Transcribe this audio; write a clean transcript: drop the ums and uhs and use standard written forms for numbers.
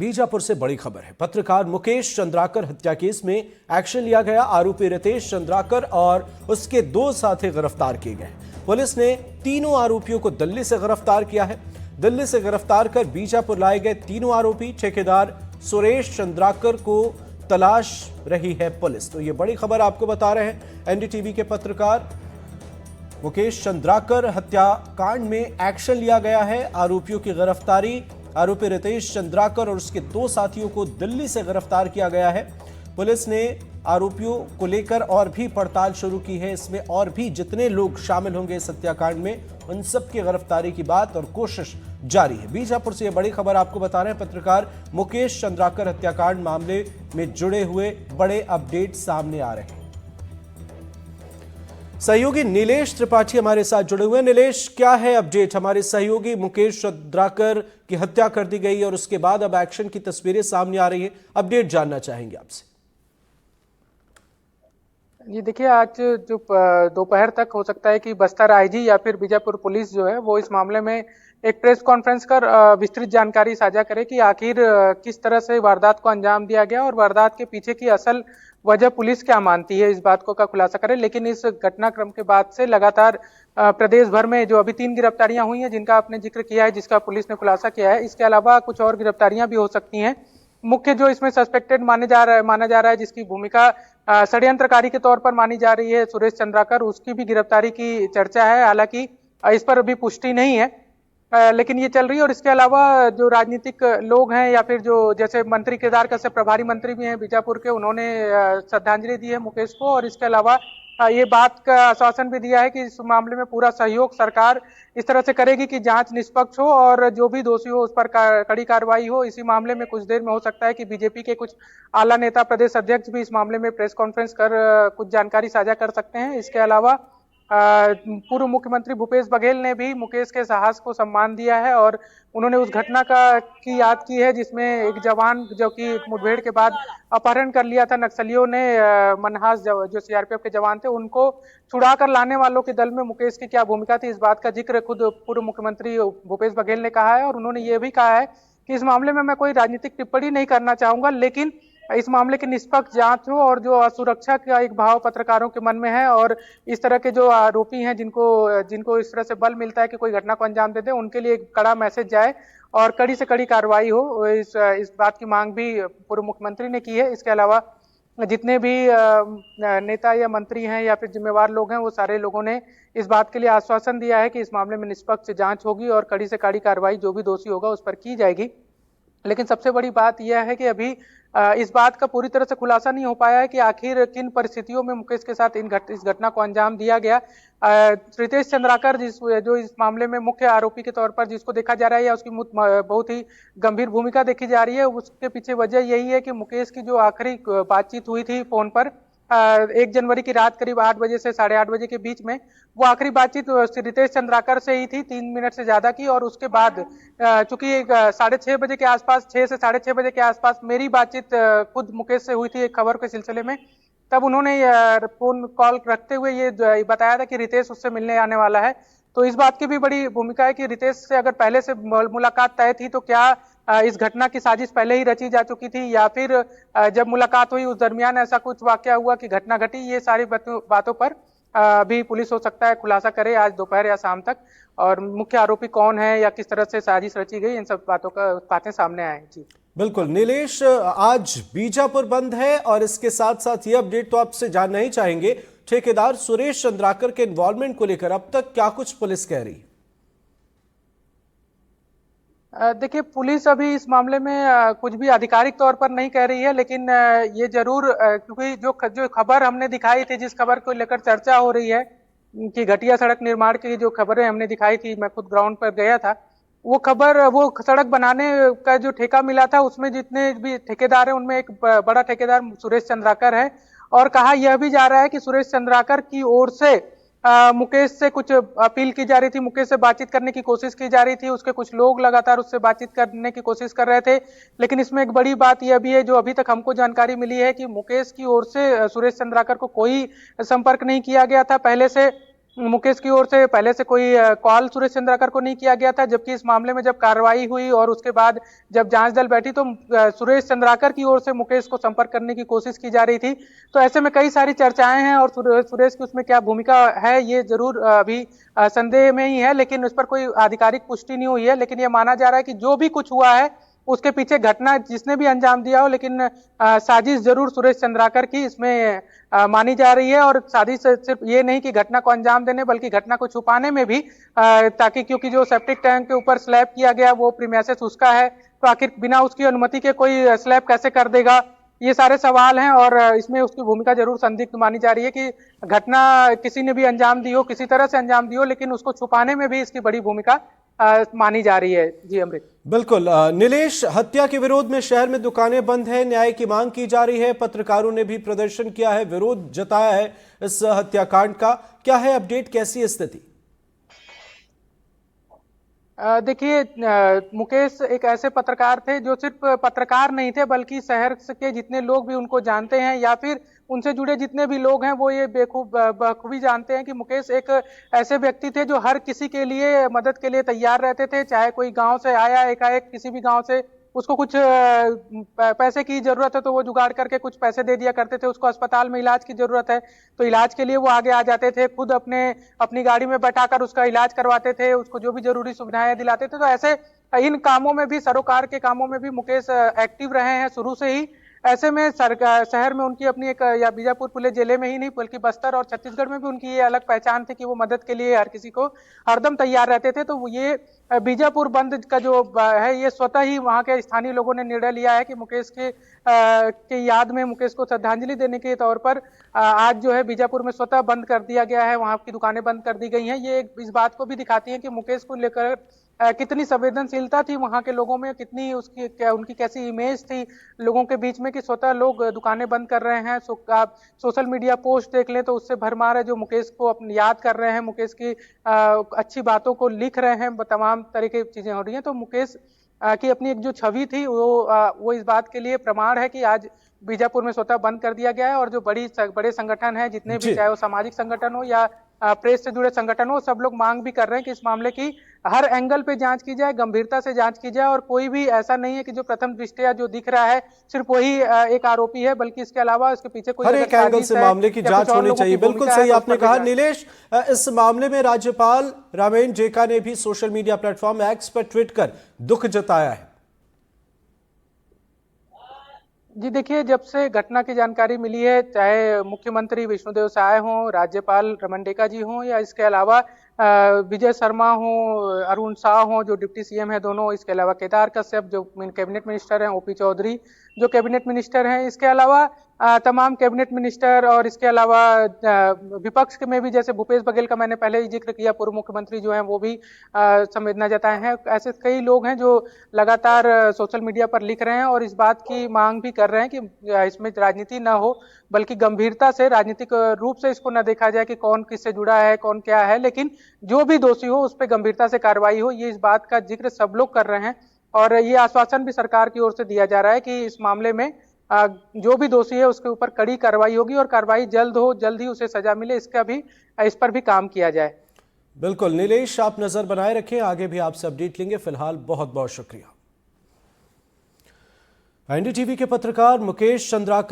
बीजापुर से बड़ी खबर है। पत्रकार मुकेश चंद्राकर हत्या केस में एक्शन लिया गया। आरोपी रितेश चंद्राकर और उसके 2 साथी गिरफ्तार किए गए। पुलिस ने तीनों आरोपियों को दिल्ली से गिरफ्तार किया है। दिल्ली से गिरफ्तार कर बीजापुर लाए गए तीनों आरोपी ठेकेदार सुरेश चंद्राकर को तलाश रही है पुलिस। तो ये बड़ी खबर आपको बता रहे हैं। एनडीटीवी के पत्रकार मुकेश चंद्राकर हत्याकांड में एक्शन लिया गया है। आरोपियों की गिरफ्तारी, आरोपी रितेश चंद्राकर और उसके 2 साथियों को दिल्ली से गिरफ्तार किया गया है। पुलिस ने आरोपियों को लेकर और भी पड़ताल शुरू की है। इसमें और भी जितने लोग शामिल होंगे इस हत्याकांड में, उन सब की गिरफ्तारी की बात और कोशिश जारी है। बीजापुर से यह बड़ी खबर आपको बता रहे हैं। पत्रकार मुकेश चंद्राकर हत्याकांड मामले में जुड़े हुए बड़े अपडेट सामने आ रहे हैं। सहयोगी नीलेश त्रिपाठी हमारे साथ जुड़े हुए हैं। नीलेश, क्या है अपडेट? हमारे सहयोगी मुकेश चंद्राकर की हत्या कर दी गई और उसके बाद अब एक्शन की तस्वीरें सामने आ रही हैं। अपडेट जानना चाहेंगे आपसे। जी देखिए, आज जो दोपहर तक हो सकता है कि बस्तर आईजी या फिर बीजापुर पुलिस जो है वो इस मामले में एक प्रेस कॉन्फ्रेंस कर विस्तृत जानकारी साझा करे कि आखिर किस तरह से वारदात को अंजाम दिया गया और वारदात के पीछे की असल वजह पुलिस क्या मानती है, इस बात को का खुलासा करे। लेकिन इस घटनाक्रम के बाद से लगातार प्रदेश भर में जो अभी 3 गिरफ्तारियां हुई हैं, जिनका आपने जिक्र किया है, जिसका पुलिस ने खुलासा किया है, इसके अलावा कुछ और गिरफ्तारियां भी हो सकती हैं। मुख्य जो इसमें सस्पेक्टेड माना जा रहा है, जिसकी भूमिका षड्यंत्रकारी के तौर पर मानी जा रही है, सुरेश चंद्राकर, उसकी भी गिरफ्तारी की चर्चा है। हालांकि इस पर अभी पुष्टि नहीं है, लेकिन ये चल रही है। और इसके अलावा जो राजनीतिक लोग हैं या फिर जो जैसे मंत्री केदार कश्यप प्रभारी मंत्री भी हैं बीजापुर के, उन्होंने श्रद्धांजलि दी है मुकेश को। और इसके अलावा ये बात का आश्वासन भी दिया है कि इस मामले में पूरा सहयोग सरकार इस तरह से करेगी कि जांच निष्पक्ष हो और जो भी दोषी हो उस पर कड़ी कार्रवाई हो। इसी मामले में कुछ देर में हो सकता है कि बीजेपी के कुछ आला नेता, प्रदेश अध्यक्ष भी इस मामले में प्रेस कॉन्फ्रेंस कर कुछ जानकारी साझा कर सकते हैं। इसके अलावा पूर्व मुख्यमंत्री भूपेश बघेल ने भी मुकेश के साहस को सम्मान दिया है और उन्होंने उस घटना की याद की है जिसमें एक जवान जो कि मुठभेड़ के बाद अपहरण कर लिया था नक्सलियों ने, मनहास जो सीआरपीएफ के जवान थे, उनको छुड़ा कर लाने वालों के दल में मुकेश की क्या भूमिका थी, इस बात का जिक्र खुद पूर्व मुख्यमंत्री भूपेश बघेल ने कहा है। और उन्होंने ये भी कहा है कि इस मामले में मैं कोई राजनीतिक टिप्पणी नहीं करना चाहूंगा, लेकिन इस मामले की निष्पक्ष जांच हो और जो असुरक्षा का एक भाव पत्रकारों के मन में है और इस तरह के जो आरोपी हैं जिनको इस तरह से बल मिलता है कि कोई घटना को अंजाम दे दे, उनके लिए एक कड़ा मैसेज जाए और कड़ी से कड़ी कार्रवाई हो, इस बात की मांग भी पूर्व मुख्यमंत्री ने की है। इसके अलावा जितने भी नेता या मंत्री हैं या फिर जिम्मेवार लोग हैं, वो सारे लोगों ने इस बात के लिए आश्वासन दिया है कि इस मामले में निष्पक्ष जांच होगी और कड़ी से कड़ी कार्रवाई जो भी दोषी होगा उस पर की जाएगी। लेकिन सबसे बड़ी बात यह है कि अभी इस बात का पूरी तरह से खुलासा नहीं हो पाया है कि आखिर किन परिस्थितियों में मुकेश के साथ इस घटना को अंजाम दिया गया। रितेश चंद्राकर जो इस मामले में मुख्य आरोपी के तौर पर जिसको देखा जा रहा है या उसकी बहुत ही गंभीर भूमिका देखी जा रही है, उसके पीछे वजह यही है कि मुकेश की जो आखिरी बातचीत हुई थी फोन पर 1 जनवरी की रात करीब 8 बजे से 8:30 बजे के बीच में, वो आखिरी बातचीत रितेश चंद्राकर से ही थी, 3 मिनट से ज्यादा की। और उसके बाद चूंकि 6:30 बजे के आसपास, 6 से 6:30 बजे के आसपास मेरी बातचीत खुद मुकेश से हुई थी एक खबर के सिलसिले में। तब उन्होंने फोन कॉल रखते हुए ये बताया था कि रितेश उससे मिलने आने वाला है। तो इस बात की भी बड़ी भूमिका है कि रितेश से अगर पहले से मुलाकात तय थी तो क्या इस घटना की साजिश पहले ही रची जा चुकी थी या फिर जब मुलाकात हुई उस दरमियान ऐसा कुछ वाकया हुआ कि घटना घटी। ये सारी बातों पर अभी पुलिस हो सकता है खुलासा करे आज दोपहर या शाम तक, और मुख्य आरोपी कौन है या किस तरह से साजिश रची गई, इन सब बातें सामने आए। जी बिल्कुल नीलेश, आज बीजापुर बंद है और इसके साथ साथ ये अपडेट तो आपसे जानना ही चाहेंगे, ठेकेदार सुरेश चंद्राकर के इन्वॉल्वमेंट को लेकर अब तक क्या कुछ पुलिस कह रही? देखिए, पुलिस अभी इस मामले में कुछ भी आधिकारिक तौर पर नहीं कह रही है, लेकिन ये जरूर क्योंकि जो खबर हमने दिखाई थी, जिस खबर को लेकर चर्चा हो रही है कि घटिया सड़क निर्माण की जो खबरें हमने दिखाई थी, मैं खुद ग्राउंड पर गया था, वो सड़क बनाने का जो ठेका मिला था उसमें जितने भी ठेकेदार हैं उनमें एक बड़ा ठेकेदार सुरेश चंद्राकर है। और कहा यह भी जा रहा है कि सुरेश चंद्राकर की ओर से मुकेश से कुछ अपील की जा रही थी, मुकेश से बातचीत करने की कोशिश की जा रही थी, उसके कुछ लोग लगातार उससे बातचीत करने की कोशिश कर रहे थे। लेकिन इसमें एक बड़ी बात यह भी है जो अभी तक हमको जानकारी मिली है कि मुकेश की ओर से सुरेश चंद्राकर को कोई संपर्क नहीं किया गया था पहले से। मुकेश की ओर से पहले से कोई कॉल सुरेश चंद्राकर को नहीं किया गया था, जबकि इस मामले में जब कार्रवाई हुई और उसके बाद जब जांच दल बैठी तो सुरेश चंद्राकर की ओर से मुकेश को संपर्क करने की कोशिश की जा रही थी। तो ऐसे में कई सारी चर्चाएं हैं और सुरेश की उसमें क्या भूमिका है ये जरूर अभी संदेह में ही है, लेकिन उस पर कोई आधिकारिक पुष्टि नहीं हुई है। लेकिन ये माना जा रहा है कि जो भी कुछ हुआ है उसके पीछे घटना जिसने भी अंजाम दिया हो, लेकिन साजिश जरूर सुरेश चंद्राकर की इसमें मानी जा रही है। और साजिश सिर्फ ये नहीं कि घटना को अंजाम देने बल्कि घटना को छुपाने में भी, ताकि क्योंकि जो सेप्टिक टैंक के ऊपर स्लैब किया गया वो प्रीमिसेस उसका है, तो आखिर बिना उसकी अनुमति के कोई स्लैब कैसे कर देगा, ये सारे सवाल हैं। और इसमें उसकी भूमिका जरूर संदिग्ध मानी जा रही है कि घटना किसी ने भी अंजाम दी हो, किसी तरह से अंजाम दी हो, लेकिन उसको छुपाने में भी इसकी बड़ी भूमिका मानी जा रही है। जी अमृत। बिल्कुल नीलेश, हत्या के विरोध में शहर में दुकानें बंद हैं, न्याय की मांग की जा रही है, पत्रकारों ने भी प्रदर्शन किया है, विरोध जताया है इस हत्याकांड का। क्या है अपडेट, कैसी स्थिति? देखिए, मुकेश एक ऐसे पत्रकार थे जो सिर्फ पत्रकार नहीं थे बल्कि शहर के जितने लोग भी उनको जानते हैं या फिर उनसे जुड़े जितने भी लोग हैं वो ये बखूबी जानते हैं कि मुकेश एक ऐसे व्यक्ति थे जो हर किसी के लिए मदद के लिए तैयार रहते थे। चाहे कोई गांव से आया एकाएक, किसी भी गांव से उसको कुछ पैसे की जरूरत है तो वो जुगाड़ करके कुछ पैसे दे दिया करते थे। उसको अस्पताल में इलाज की जरूरत है तो इलाज के लिए वो आगे आ जाते थे, खुद अपनी गाड़ी में बैठाकर उसका इलाज करवाते थे, उसको जो भी जरूरी सुविधाएं दिलाते थे। तो ऐसे इन कामों में भी, सरोकार के कामों में भी मुकेश एक्टिव रहे हैं शुरू से ही। ऐसे में शहर में उनकी अपनी एक, या बीजापुर पुलिस जिले में ही नहीं बल्कि बस्तर और छत्तीसगढ़ में भी उनकी ये अलग पहचान थी कि वो मदद के लिए हर किसी को हरदम तैयार रहते थे। तो ये बीजापुर बंद का जो है ये स्वतः ही वहां के स्थानीय लोगों ने निर्णय लिया है कि मुकेश के याद में, मुकेश को श्रद्धांजलि देने के तौर पर आज जो है बीजापुर में स्वतः बंद कर दिया गया है, वहां की दुकानें बंद कर दी गई हैं। ये इस बात को भी दिखाती है कि मुकेश को लेकर कितनी संवेदनशीलता थी वहां के लोगों में, कितनी उनकी कैसी इमेज थी लोगों के बीच में कि स्वतः लोग दुकानें बंद कर रहे हैं। आप सोशल मीडिया पोस्ट देख लें तो उससे भरमार है जो मुकेश को अपनी याद कर रहे हैं, मुकेश की अच्छी बातों को लिख रहे हैं, तमाम तरह की चीजें हो रही हैं। तो मुकेश की अपनी एक जो छवि थी वो इस बात के लिए प्रमाण है कि आज बीजापुर में स्वतः बंद कर दिया गया है। और जो बड़े संगठन है जितने भी, चाहे वो सामाजिक संगठन हो या प्रेस से जुड़े संगठन हो, सब लोग मांग भी कर रहे हैं कि इस मामले की हर एंगल पे जांच की जाए, गंभीरता से जांच की जाए। और कोई भी ऐसा नहीं है कि जो प्रथम दृष्टया जो दिख रहा है सिर्फ वही एक आरोपी है, बल्कि इसके अलावा इसके पीछे कोई हर एक एंगल से मामले की जांच होनी चाहिए। बिल्कुल सही आपने कहा नीलेश। इस मामले में राज्यपाल रामेन जेका ने भी सोशल मीडिया प्लेटफॉर्म एक्स पर ट्वीट कर दुख जताया है। जी देखिए, जब से घटना की जानकारी मिली है, चाहे मुख्यमंत्री विष्णुदेव साय हों, राज्यपाल रमन डेका जी हों, या इसके अलावा विजय शर्मा हों, अरुण शाह हों जो डिप्टी सीएम है दोनों, इसके अलावा केदार कश्यप जो कैबिनेट मिनिस्टर हैं, ओपी चौधरी जो कैबिनेट मिनिस्टर हैं, इसके अलावा तमाम कैबिनेट मिनिस्टर, और इसके अलावा विपक्ष में भी जैसे भूपेश बघेल का मैंने पहले ही जिक्र किया, पूर्व मुख्यमंत्री जो हैं वो भी संवेदना जताए हैं। ऐसे कई लोग हैं जो लगातार सोशल मीडिया पर लिख रहे हैं और इस बात की मांग भी कर रहे हैं कि इसमें राजनीति ना हो, बल्कि गंभीरता से, राजनीतिक रूप से इसको न देखा जाए कि कौन किससे जुड़ा है, कौन क्या है, लेकिन जो भी दोषी हो उस पर गंभीरता से कार्रवाई हो, ये इस बात का जिक्र सब लोग कर रहे हैं। और ये आश्वासन भी सरकार की ओर से दिया जा रहा है कि इस मामले में जो भी दोषी है उसके ऊपर कड़ी कार्रवाई होगी और कार्रवाई जल्द ही उसे सजा मिले, इस पर भी काम किया जाए। बिल्कुल नीलेश, आप नजर बनाए रखें, आगे भी आपसे अपडेट लेंगे। फिलहाल बहुत बहुत शुक्रिया। एनडीटीवी के पत्रकार मुकेश चंद्राकर